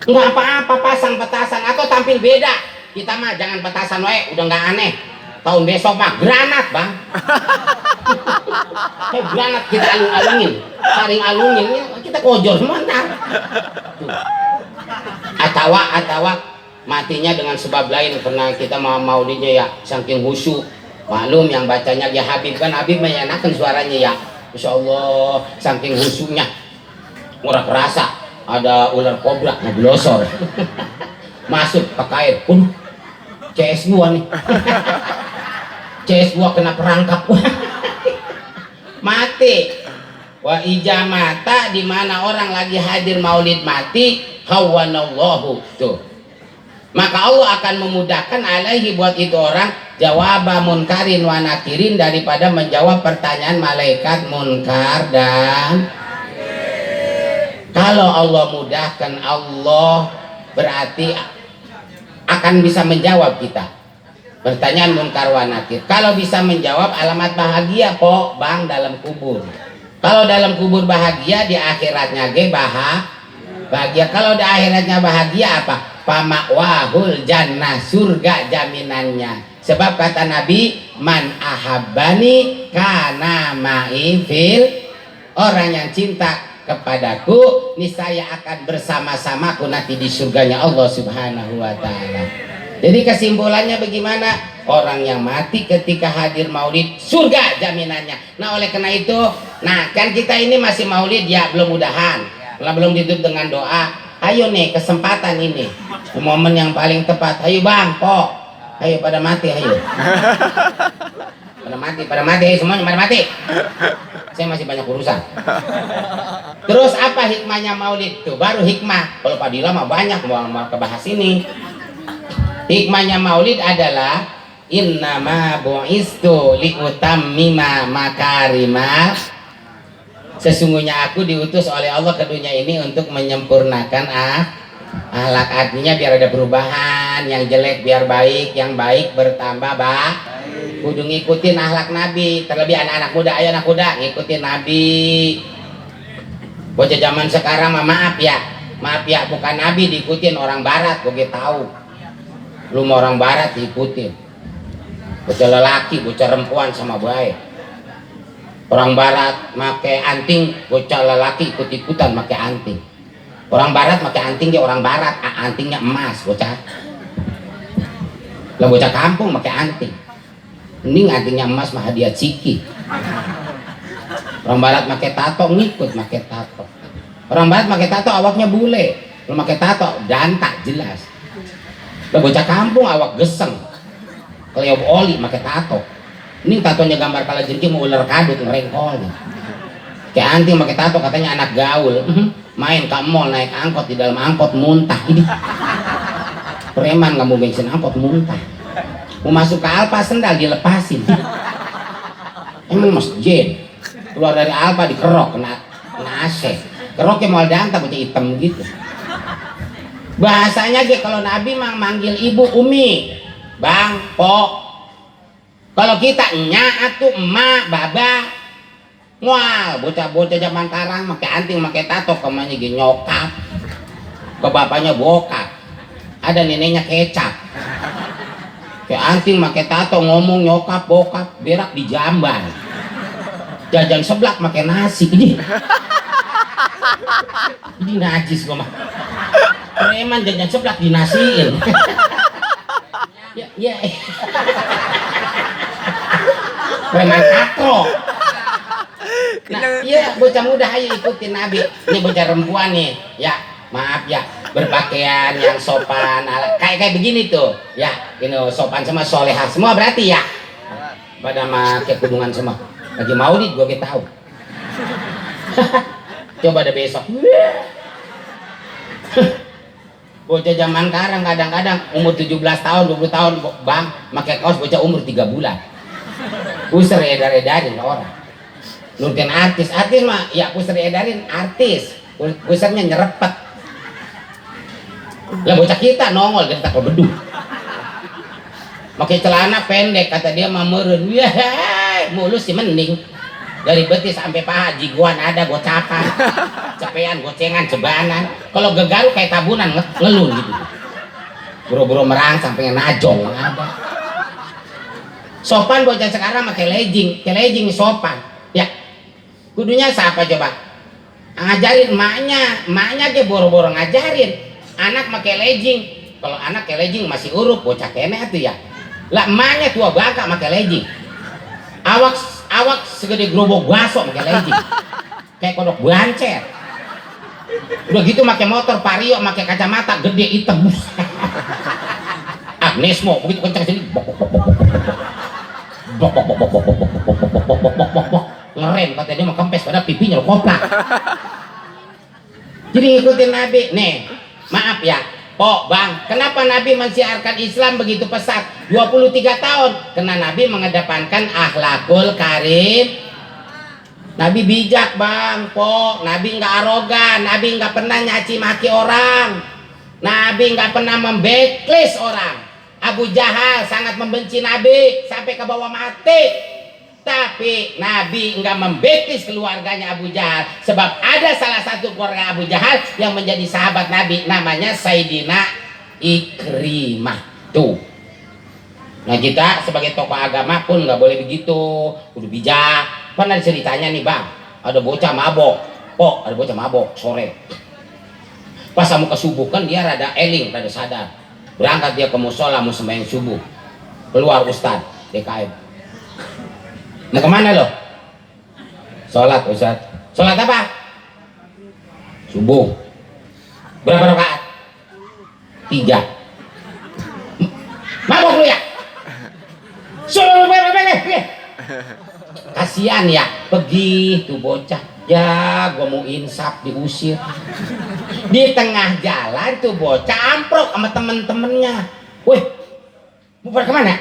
Nggak apa-apa pasang petasan, atau tampil beda. Kita mah jangan petasan wae, udah nggak aneh. Tahun besok mah granat, Bang. Kayak granat kita alung-alungin, saring alungin, kita kojor semua ntar. Atawa matinya dengan sebab lain karena kita mau maulidnya ya saking khusyuk. Maklum yang bacanya ya Habib kan, Habib menyenakan suaranya ya, Masya Allah, saking khusyuknya murah kerasa ada ular kobra ngeblosor masuk pakai air pun CS gua nih CS gua kena perangkap mati. Wa ijamata, di mana orang lagi hadir maulid mati, hawanallahu tuh, maka Allah akan memudahkan alaihi buat itu orang jawaba munkarin wa nakirin, daripada menjawab pertanyaan malaikat munkar dan kalau Allah mudahkan, Allah berarti akan bisa menjawab kita pertanyaan munkar wa nakir. Kalau bisa menjawab, alamat bahagia kok bang dalam kubur. Kalau dalam kubur bahagia, di akhiratnya ge bahagia. Kalau di akhiratnya bahagia apa? Pamakwahul jannah, surga jaminannya. Sebab kata Nabi, man ahabbani kana ma'i fil, orang yang cinta kepadaku niscaya akan bersama-samaku nanti di surganya Allah Subhanahu wa taala. Jadi kesimpulannya bagaimana? Orang yang mati ketika hadir maulid, surga jaminannya. Nah oleh karena itu, nah kan kita ini masih maulid ya, belum mudahan, belum ditutup dengan doa. Ayo nih kesempatan ini, momen yang paling tepat. Ayo bang, kok, ayo pada mati, ayo. Pada mati, ayo semuanya pada mati. Saya masih banyak urusan. Terus apa hikmahnya maulid tuh? Baru hikmah. Kalau Padilla mah banyak mau kebahas ini. Hikmahnya maulid adalah innama bu'istu liutammima makarimal, sesungguhnya aku diutus oleh Allah ke dunia ini untuk menyempurnakan akhlak. Artinya biar ada perubahan, yang jelek biar baik, yang baik bertambah kudu ngikutin akhlak Nabi. Terlebih anak-anak muda, ayo anak muda ngikutin Nabi. Bocah zaman sekarang mah maaf ya, bukan Nabi diikutin orang barat, gue tahu. Lu mau orang barat diikutin, bocah lelaki, bocah perempuan sama baik. Orang barat make anting, bocah lelaki ikut-ikutan make anting. Orang barat make anting dia orang barat, antingnya emas bocah. Lah bocah kampung make anting, ini antingnya emas mah hadiah ciki. Orang barat make tato ngikut make tato. Orang barat make tato awaknya bule, lu make tato dantak jelas. Lah bocah kampung awak geseng, keliop oli make tato. Ini tatonya gambar kalajengking mau ular kadut ngerengkolnya. Kayak anting make tato katanya anak gaul. Main ke mall naik angkot, di dalam angkot muntah. Ini preman nggak mau bensin angkot muntah. Mau masuk ke Alfa sendal dilepasin. Emang masjid keluar dari Alfa dikerok kena AC. Keroknya mau dantak bocah hitam gitu. Bahasanya gitu kalau Nabi manggil ibu umi, bang, po. Kalau kita nya atuh emak, baba. Wah, bocah-bocah zaman sekarang pakai anting, pakai tato, kemana gitu nyokap. Ke bapaknya bokap. Ada neneknya kecap. Kayak anting, pakai tato, ngomong nyokap, bokap, berak di jamban. Jajan seblak pakai nasi ini. Ini najis gua mah. Preman jajan seblak dinasiin. ya. Preman katro. Nah, iya bocah muda ayo ikutin Nabi. Ini bocah perempuan nih, ya maaf ya, berpakaian yang sopan, kayak begini tuh, ya, ini sopan sama solehah semua berarti ya. Pada make kudungan semua. Lagi maulid gua tahu. Coba ada besok. Bocah zaman sekarang kadang-kadang umur 17 tahun, 20 tahun, bang, pakai kaos bocah umur 3 bulan. Puser edar-edarin orang. Nurutin artis mah, ya puser edarin artis. Pusernya nyerepet. Lah bocah kita nongol dari tak beduk. Pakai celana pendek, kata dia mah meureun. Wah, mulus sih mending. Dari betis sampai paha jiguan ada gocapan, capean, gocengan, cebanan. Kalau gegaru kayak tabunan ngelun gitu. Buru-buru merang sampai najong ada. Sopan bocah sekarang pakai legging sopan. Ya, kudunya siapa coba? Ngajarin emaknya ke boro-boro ngajarin. Anak pakai legging, Kalau anak kelejing masih urup, bocah kene tuh ya. Lah emaknya tua bangka pakai legging. Awak segede gerobak baso pakai legging. Kayak kodok bancer. Udah gitu pakai motor Vario, pakai kacamata gede hitam. Agnesmo begitu kencang sini. Ngerem kata dia mau kempes pada pipinya koplak. Jadi ikutin Nabi. Nih, maaf ya. Oh bang, kenapa Nabi mensiarkan Islam begitu pesat 23 tahun? Karena Nabi mengedepankan akhlakul karim. Nabi bijak bang, Nabi nggak arogan, Nabi nggak pernah nyaci maki orang, Nabi nggak pernah membacklist orang. Abu Jahal sangat membenci Nabi sampai ke bawah mati. Tapi Nabi enggak membacklist keluarganya Abu Jahal, sebab ada salah satu keluarga Abu Jahal yang menjadi sahabat Nabi, namanya Sayyidina Ikrimah. Tuh. Nah kita sebagai tokoh agama pun nggak boleh begitu, kudu bijak. Pernah ceritanya nih bang, ada bocah mabok, ada bocah mabok sore. Pas mau ke subuh kan dia rada eling, rada sadar. Berangkat dia ke musola mau sembahyang subuh. Keluar Ustad DKM. Mau kemana lo? Sholat Ustaz. Sholat apa? Subuh. Berapa rakaat? 3. Mabok lu ya? Kasihan ya, pergi tuh bocah. Ya, gua mau insaf diusir. Di tengah jalan tuh bocah amprok sama temen-temennya. Wih, mau pada kemana?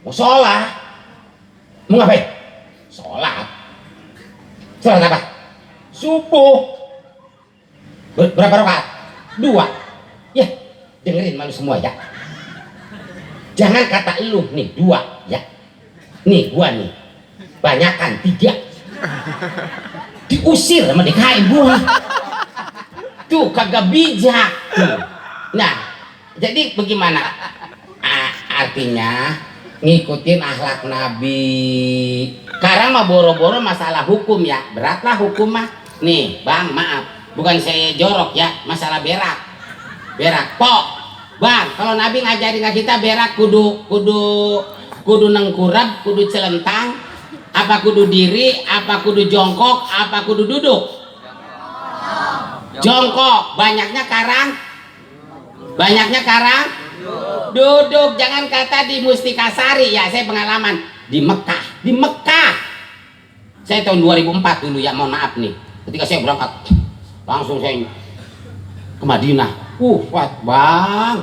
Mau sholat. Mau ngapain? Sholat. Sholat apa? Subuh. Berapa rakaat? 2. Ya, dengerin malu semua ya. Jangan kata lu nih 2 ya. Nih gua nih. Banyakan 3. Diusir sama DKM gua. Tuh kagak bijak. Tuh. Nah, jadi bagaimana? Artinya ngikutin akhlak Nabi. Sekarang mah boro-boro masalah hukum ya, beratlah hukum mah. Nih bang, maaf, bukan saya jorok ya, masalah berak. Bang, kalau Nabi ngajarin kita berak kudu nengkurap, kudu celentang, apa kudu diri, apa kudu jongkok, apa kudu duduk? Jongkok. Banyaknya karang duduk. Jangan kata di Mustikasari ya, saya pengalaman di Mekah saya tahun 2004 dulu ya, mohon maaf nih, ketika saya berangkat langsung saya ke Madinah. Bang,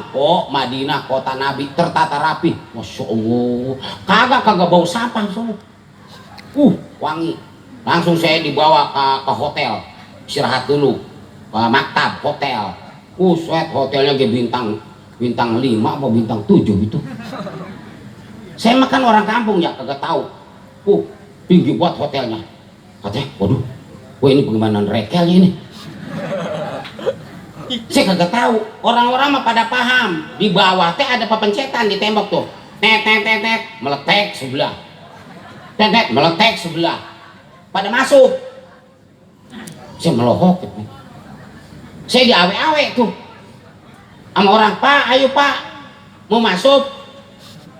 Madinah kota Nabi tertata rapi, masya Allah, kagak bau sampah semua, wangi. Langsung saya dibawa ke hotel, istirahat dulu, ke maktab hotel. Hotelnya bintang 5 apa bintang 7 gitu. Saya makan orang kampung ya, kagak tahu. Tinggi buat hotelnya. Katanya, waduh, ini bagaimana rekelnya ini? Saya kagak tahu. Orang-orang mah pada paham. Di bawah teh ada pepencetan di tembok tuh. Tet, meletek sebelah. Tet, meletek sebelah. Pada masuk. Saya melohok. Saya di awe-awe tuh. Sama orang, Pak, ayo Pak, mau masuk?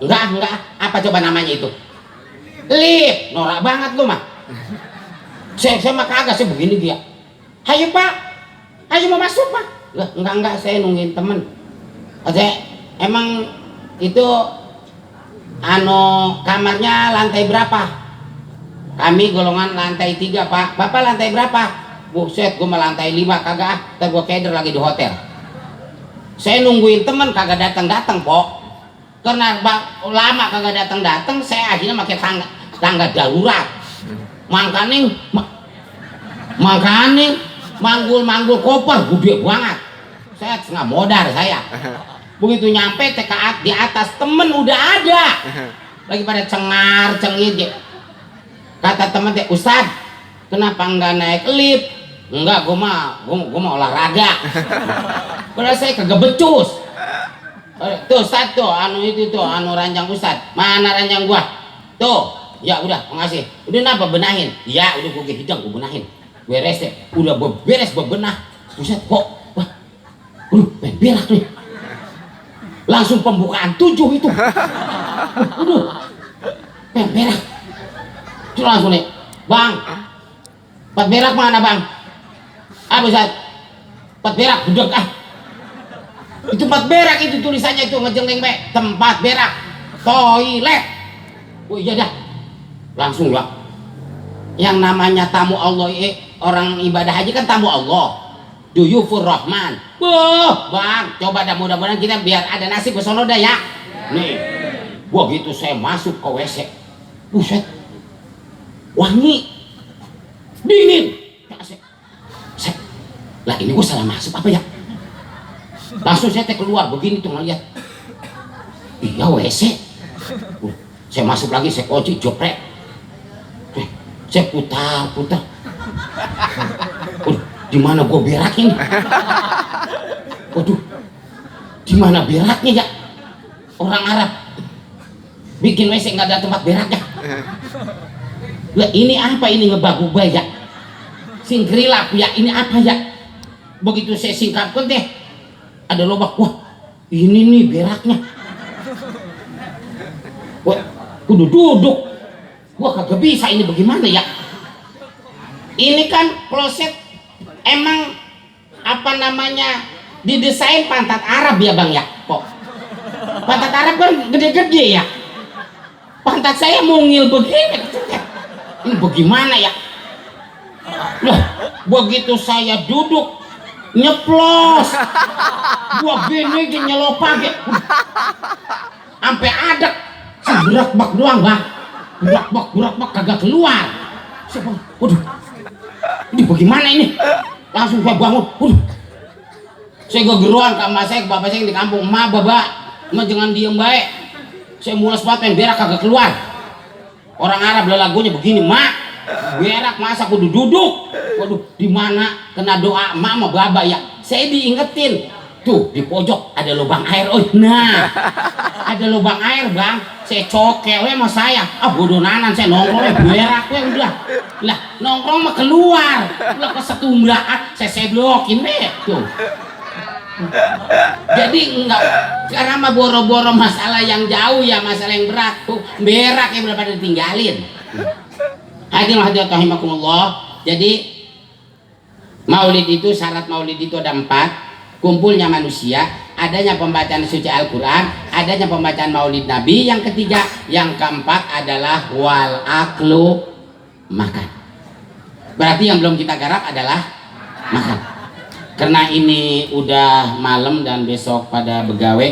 Enggak, apa coba namanya itu? Lift, norak banget lu mah. Saya mah kagak, saya begini dia. Ayo Pak, ayo mau masuk Pak? Enggak, saya nungguin temen. Emang itu kamarnya lantai berapa? Kami golongan lantai 3 Pak. Bapak lantai berapa? Buset, gue mah lantai 5 kagak. Ntar gue keder lagi di hotel. Saya nungguin temen kagak datang Pok. Karena lama kagak datang, saya akhirnya pakai tangga darurat. Makanya manggul koper gede banget. Saya setengah modar saya. Begitu nyampe di atas temen udah ada. Lagi pada cengar-cengir. Kata temen teh, Ustad, kenapa enggak naik lift? Enggak, gue mau olahraga. Padahal saya kagak becus. Tuh satu ranjang Ustad. Mana ranjang gua? Tuh, ya udah, makasih. Udah napa benahin? Ya udah gue hidang, gue benahin. Beres deh, udah beres bebenah. Buset kok, main berak nih. langsung pembukaan 7 itu. Aduh, berak. Itu langsung nih, bang, pat berak mana bang? Bisa pat berak, duduk ah. Itu pat berak itu tulisannya itu ngejeleng be, tempat berak, toilet. Oh iya dah, langsung lah. Yang namanya tamu Allah, orang ibadah haji kan tamu Allah. Duyufur Rahman. Bang, coba dah mudah-mudahan kita biar ada nasib besono dah ya. Nih, begitu saya masuk ke WC, buset, wangi, dingin. Lah ini gue salah masuk apa ya? Langsung saya keluar begini tuh ngeliat. Iya WC. Saya masuk lagi, saya kunci joprek. Saya putar. Di mana gue berakin? Waduh, di mana beraknya ya? Orang Arab bikin WC nggak ada tempat beraknya. Lah ini apa ini ngebagubay ya? Singkrilap ya, ini apa ya? Begitu saya singkapkan deh, ada lubang. Wah, ini nih beraknya. Wah, kudu duduk. Wah, kagak bisa ini bagaimana ya? Ini kan kloset emang apa namanya didesain pantat Arab ya bang ya? Kok pantat Arab kan gede-gede ya? Pantat saya mungil begini. Ini bagaimana ya? Loh, begitu saya duduk nyeplos, gua gini nyelopak ya, sampai ada berak bak doang bang, berak bak kagak keluar. Waduh, ini bagaimana ini? Langsung saya bangun, waduh, saya gegeruan ke emak saya, ke bapak saya yang di kampung. Emak, bapak, emak jangan diem baik, saya mulas banget, berak kagak keluar. Orang Arab lagunya begini, mak, berak masa kudu duduk. Waduh, di mana kena doa emak sama baba ya? Saya diingetin, tuh di pojok ada lubang air. Oh, nah, ada lubang air bang. Saya cokel sama saya. Bodoh nanan, saya nongkrongnya berak udah. Lah nongkrong mah keluar. Lah ke setumbraan, saya blokin deh tuh. Jadi enggak, karena mah boro-boro masalah yang jauh ya, masalah yang berat tuh berak yang berapa ditinggalin. Hadirin hadirat rahimakumullah. Jadi maulid itu, syarat maulid itu ada 4. Kumpulnya manusia, adanya pembacaan suci Al-Quran, adanya pembacaan maulid Nabi. Yang ketiga, yang keempat adalah wal aklu, makan. Berarti yang belum kita garap adalah makan. Karena ini udah malam dan besok pada begawe,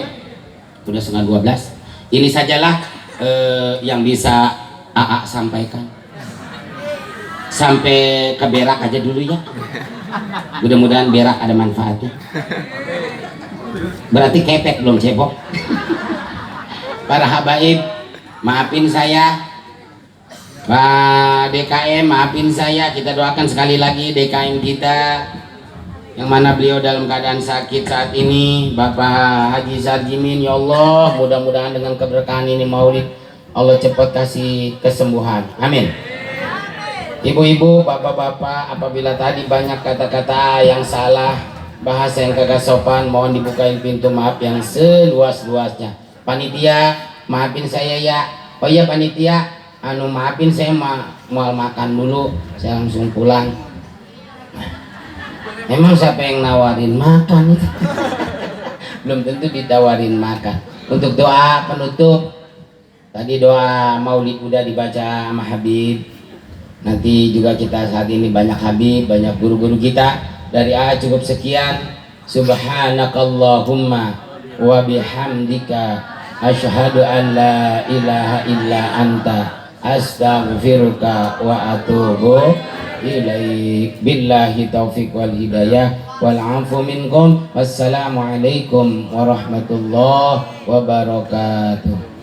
udah setengah 12. Ini sajalah yang bisa AA sampaikan. Sampai ke berak aja dulu ya. Mudah-mudahan berak ada manfaatnya. Berarti kepek belum cebok. Para habaib, maafin saya. Pak DKM, maafin saya. Kita doakan sekali lagi DKM kita, yang mana beliau dalam keadaan sakit saat ini, Bapak Haji Sarjimin. Ya Allah, mudah-mudahan dengan keberkahan ini maulid, Allah cepat kasih kesembuhan. Amin. Ibu-ibu, bapak-bapak, apabila tadi banyak kata-kata yang salah, bahasa yang kagak sopan, mohon dibukain pintu maaf yang seluas-luasnya. Panitia, maafin saya ya. Oh iya panitia, maafin saya mau makan dulu, saya langsung pulang. Emang siapa yang nawarin makan itu? Belum tentu ditawarin makan. Untuk doa penutup, tadi doa maulid udah dibaca sama Habib. Nanti juga kita saat ini banyak Habib, banyak guru-guru kita. Dari A cukup sekian. Subhanakallahumma wa bihamdika asyhadu an la ilaha illa anta astaghfiruka wa atubu ilaik. Billahi taufiq wal hidayah wal afu minkum. Wassalamualaikum warahmatullahi wabarakatuh.